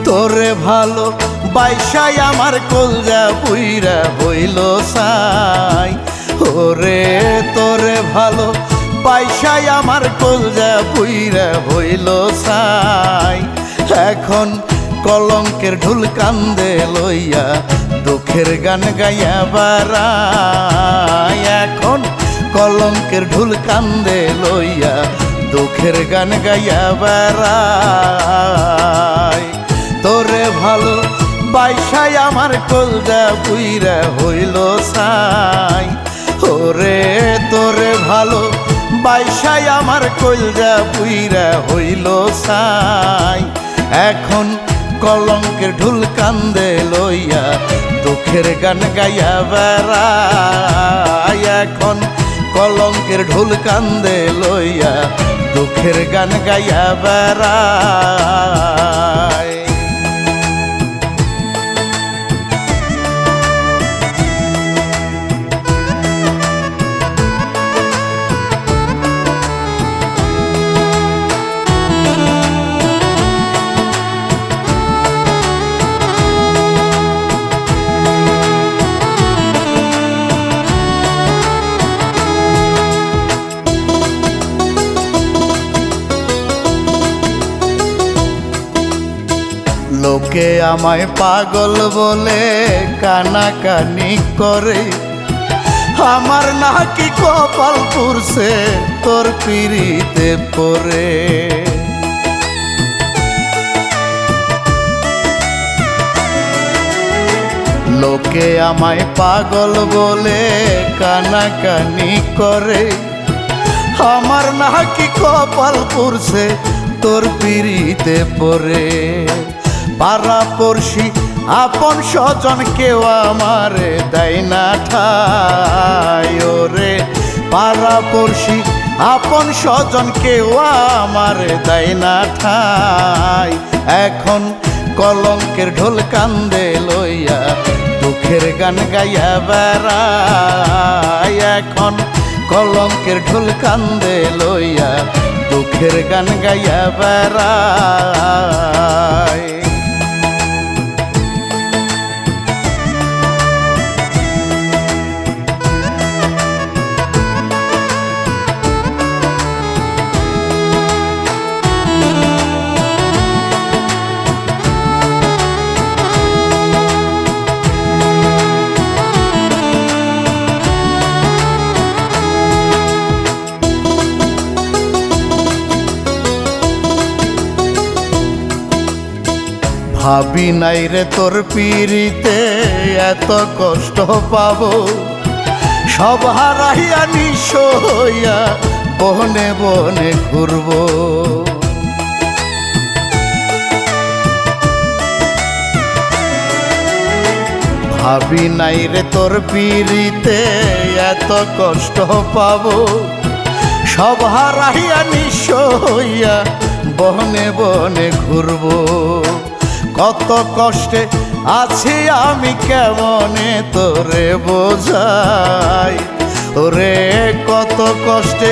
তোরে ভালো বাইসাই আমার কলজা পুইরা হইল সাই। ওরে তোরে ভালো বাইসাই আমার কলজা পুইরা হইল সাই। এখন কলঙ্কের ঢুল কান্দে লইয়া দুঃখের গান গাইয়া বেড়াই। এখন কলঙ্কের ঢুল কান্দে লইয়া দুঃখের গান গাইয়া বেড়াই। তোরে ভালো বাইসাই আমার কলজা পুইরা হইল সাই। ওরে তোরে ভালো বাইসাই আমার কলজা পুইরা হইল সাই। এখন কলঙ্কের ঢুল কান্দে লইয়া দুঃখের গান গাইয়া বেড়াই। এখন কলঙ্কের ঢুল কান্দে লইয়া দুঃখের গান গাইয়া বেড়াই। লোকে আমায় পাগল বলে কানাকানি করে, আমার নাকি কপাল পুরছে তোর পিড়িতে পড়ে। লোকে আমায় পাগল বলে কানাকানি করে, আমার নাকি কপাল পুরছে তোর পিড়িতে পড়ে। পাড়া পড়শি আপন স্বজন কেউ আমারে দেয় না ঠাই। ওরে পাড়া পড়শি আপন স্বজন কেউ আমারে দেয় না ঠাই। এখন কলঙ্কের ঢোল কান্দে লইয়া দুঃখের গান গাইয়া বেড়াই। এখন কলঙ্কের ঢোল কান্দে লইয়া দুঃখের গান গাইয়া বেড়াই। ভাবি নাই রে তোর পিড়িতে এত কষ্ট পাবো, সব হারাইয়া নিঃস্ব হইয়া বনে বনে ঘুরবো। ভাবি নাই রে তোর পিড়িতে এত কষ্ট পাবো, সব হারাইয়া নিঃস্ব হইয়া বনে বনে ঘুরবো। কত কষ্টে আছি আমি কেমনে তোরে বোঝাই। ওরে কত কষ্টে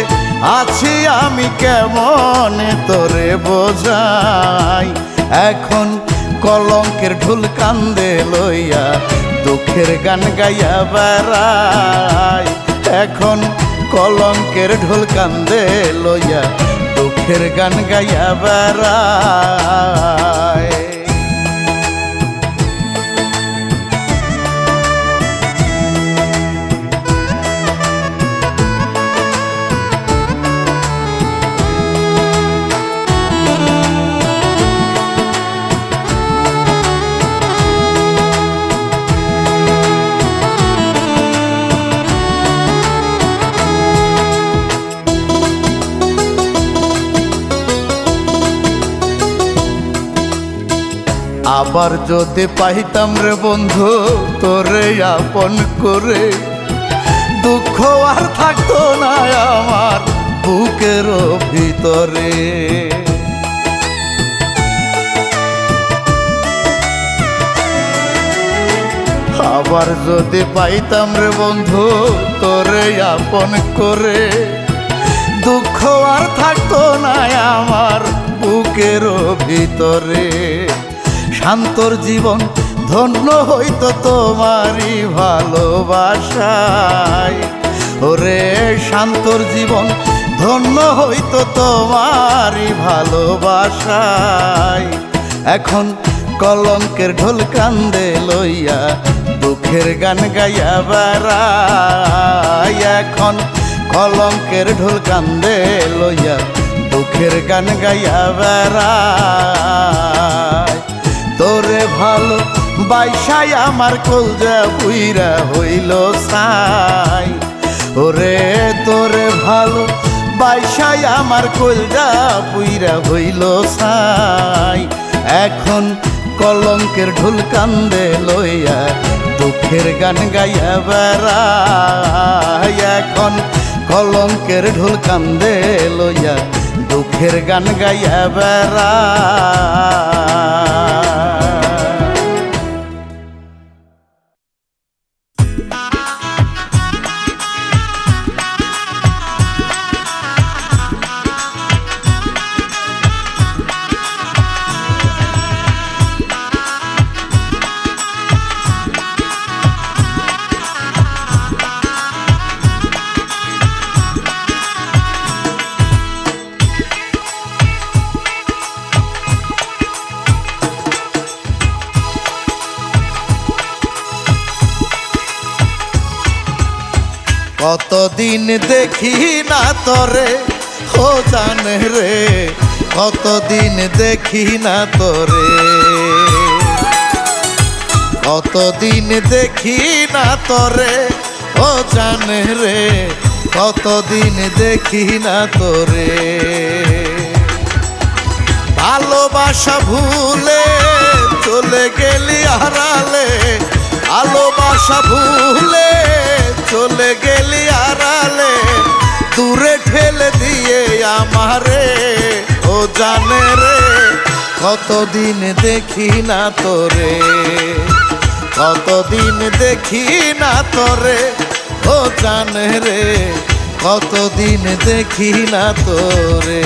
আছি আমি কেমনে তোরে বোঝাই। এখন কলঙ্কের ঢুল কান্দে লইয়া দুঃখের গান গাইয়া বেড়াই। এখন কলঙ্কের ঢোল কান্দে লইয়া দুঃখের গান গাইয়া বেড়াই। আবার যদি পাইতাম রে বন্ধু তোরে আপন করে, দুঃখ আর থাকতো না আমার বুকের ভিতরে। আবার যদি পাইতাম রে বন্ধু তোরে আপন করে, দুঃখ আর থাকতো না আমার বুকের ভিতরে। শান্তর জীবন ধন্য হইতো তোমারই ভালোবাসায়, ওরে শান্তর জীবন ধন্য হইতো তোমারই ভালোবাসায়। এখন কলঙ্কের ঢোল কান্দে লইয়া দুঃখের গান গাইয়া বেড়াই। এখন কলঙ্কের ঢোল কান্দে লইয়া দুঃখের গান গাইয়া বেড়াই। তোরে ভালো বাইসাই আমার কলজা পুইরা হইল ছাই, ওরে তোরে ভালো বাইসাই আমার কলজা পুইরা হইল ছাই। এখন কলঙ্কের ঢোল কান্দে লইয়া দুঃখের গান গাইয়া বেড়াই। এখন কলঙ্কের ঢোল কান্দে লইয়া দুঃখের গান গাইয়া বেড়াই। কতদিন দেখি না তোরে ও জানে রে, কতদিন দেখি না তোরে, কতদিন দেখি না তোরে ও জানে রে, কতদিন দেখি না তোরে। ভালোবাসা ভুলে চলে গেলি হারালে, ভালোবাসা ভুলে চলে গেলি আড়ালে, দূরে ঠেলে দিয়ে আমারে ও জানে রে। কতদিন দেখি না তোরে, কতদিন দেখি না তোরে ও জানে রে, কতদিন দেখি না তোরে।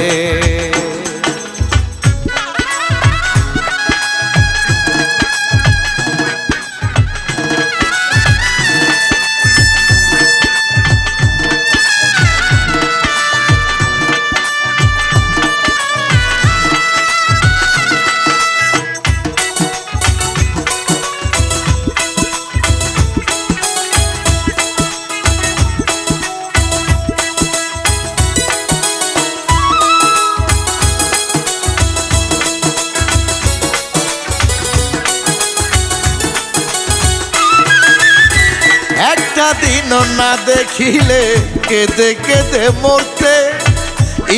দিন না দেখিলে কেঁদে কেঁদে মরতে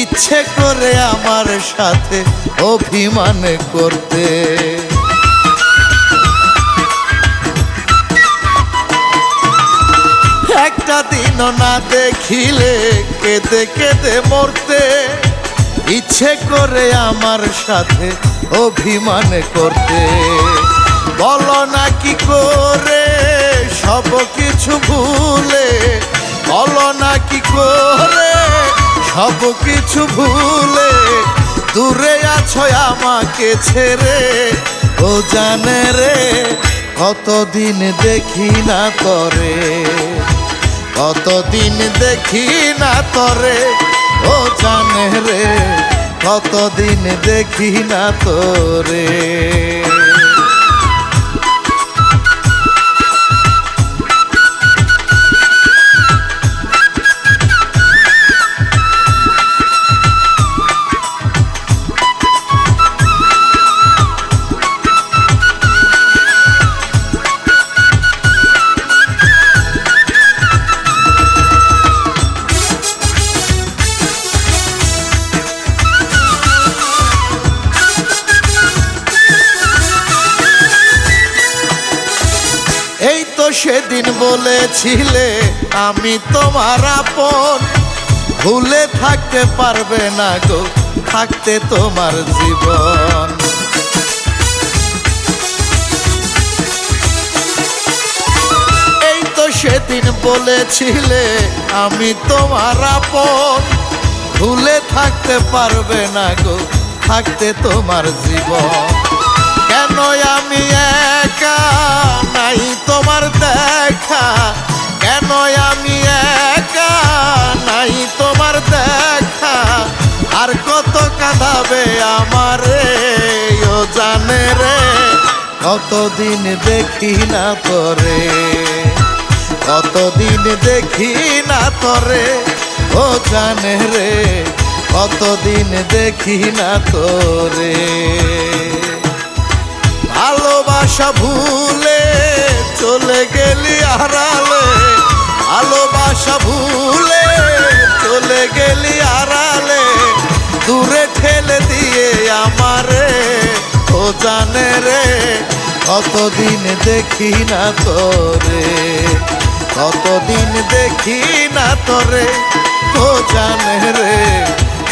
ইচ্ছে করে আমার সাথে অভিমান করতে। একটা দিন না দেখিলে কেঁদে কেঁদে মরতে ইচ্ছে করে আমার সাথে অভিমান করতে। বলো না কি করে সব কিছু ভুলে, বলো না কি করে সব কিছু ভুলে দূরে আছো আমাকে ছেড়ে ও জানে রে। কতদিন দেখি না তরে, কতদিন দেখি না তরে ও জানে রে, কতদিন দেখি না তোরে। সেদিন বলেছিলে আমি তোমার আপন, ভুলে থাকতে পারবে না গো থাকতে তোমার জীবন। এই তো সেদিন বলেছিলে আমি তোমার আপন, ভুলে থাকতে পারবে না গো থাকতে তোমার জীবন। কেন আমি একা নাই তোমার দেখা, কেন আমি একা নাই তোমার দেখা, আর কত কাঁদাবে আমারে ও জানে রে, কতদিন দেখি না তোরে, কতদিন দেখি না তোরে ও জানে রে, কতদিন দেখি না তোরে। ভালোবাসা ভুলে চলে গেলি আড়ালে, ভালোবাসা ভুলে চলে গেলি আড়ালে, দূরে ঠেলে দিয়ে আমারে ও জানে রে, কতদিন দেখি না তোরে, কতদিন দেখি না তোরে ও জানে রে,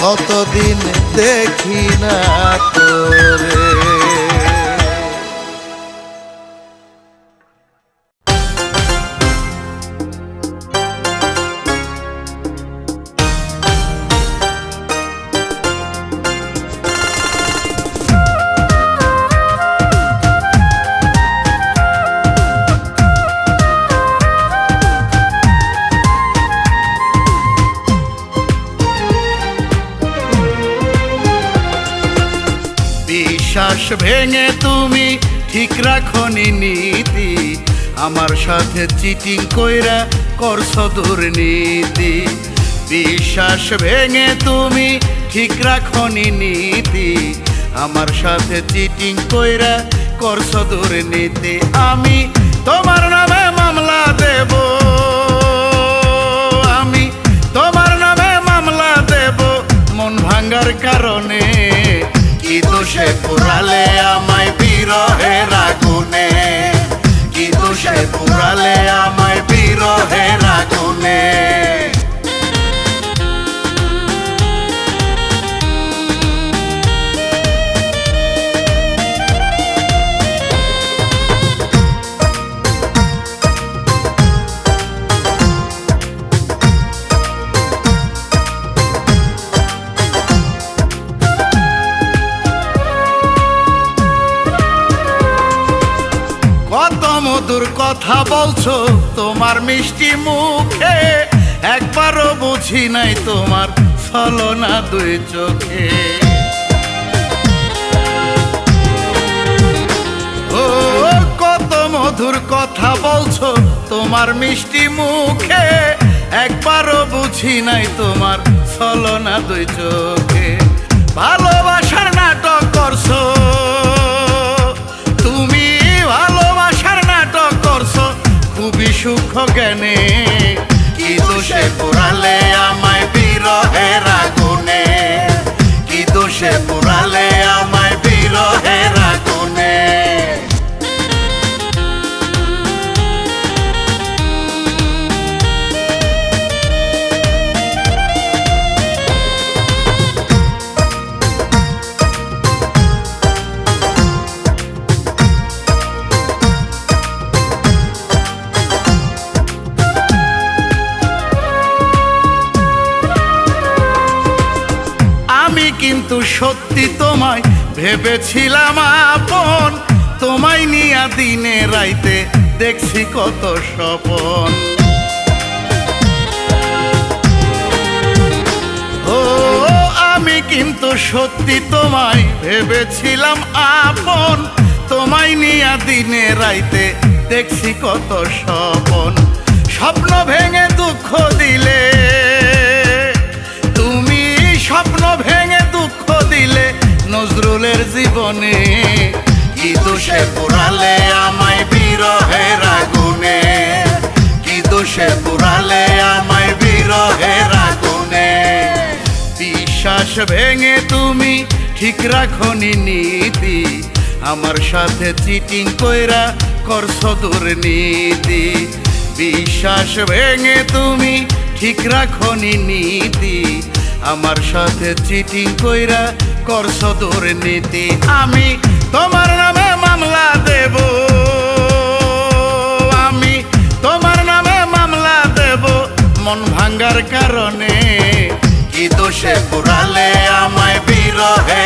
কতদিন দেখি না তোরে। বিশ্বাস ভেঙে তুমি ঠিক রাখনি নীতি, আমার সাথে চিটিং কইরা করছো দুর্নীতি। বিশ্বাস ভেঙে তুমি ঠিক রাখনি নীতি, আমার সাথে চিটিং কইরা করছো দুর্নীতি। আমি তোমার নামে মামলা দেব, আমি তোমার নামে মামলা দেব মন ভাঙার কারণে। কি দোষে পুরালে আমায় বিরহের আগুনে, কি দোষে পুরালে আমায় বিরহের আগুনে। মধুর কথা বলছো তোমার মিষ্টি মুখে, একবারও বুঝি নাই তোমার ছলনা দুই চোখে। ও কত মধুর কথা বলছো তোমার মিষ্টি মুখে, একবারও বুঝি নাই তোমার ছলনা দুই চোখে। ভালোবাসার নাটক করছো তুমি, ভালোবাসার নাটক করছো খুবই সূক্ষ্ম জ্ঞানে। কি দোষে পোড়ালে আমায় বিরহের আগুনে, কি দোষে পোড়ালে আমায় বিরহের আগুনে। কিন্তু সত্যি তোমায় ভেবেছিলাম আপন, তোমায় নিয়া দিনে রাইতে দেখছি কত স্বপন। ও আমি কিন্তু সত্যি তোমায় ভেবেছিলাম আপন, তোমায় নিয়া দিনে রাইতে দেখছি কত স্বপন। স্বপ্ন ভেঙে দুঃখ দিলে তুমি, স্বপ্ন ভেঙে দুঃখ দিলে নজরুলের জীবনে। কি দোষে পোড়ালে আমায় বিরহের আগুনে, কি দোষে পোড়ালে আমায় বিরহের আগুনে। বিশ্বাস ভেঙে তুমি ঠিক রাখনি নীতি, আমার সাথে চিটিং কইরা করছো দুর্নীতি। বিশ্বাস ভেঙে তুমি ঠিক রাখনি নীতি, আমার সাথে চিটিং কইরা করছো দুর্নীতি। আমি তোমার নামে মামলা দেব, আমি তোমার নামে মামলা দেব মন ভাঙ্গার কারণে। কি দোষে পুরালে আমায় বিরহে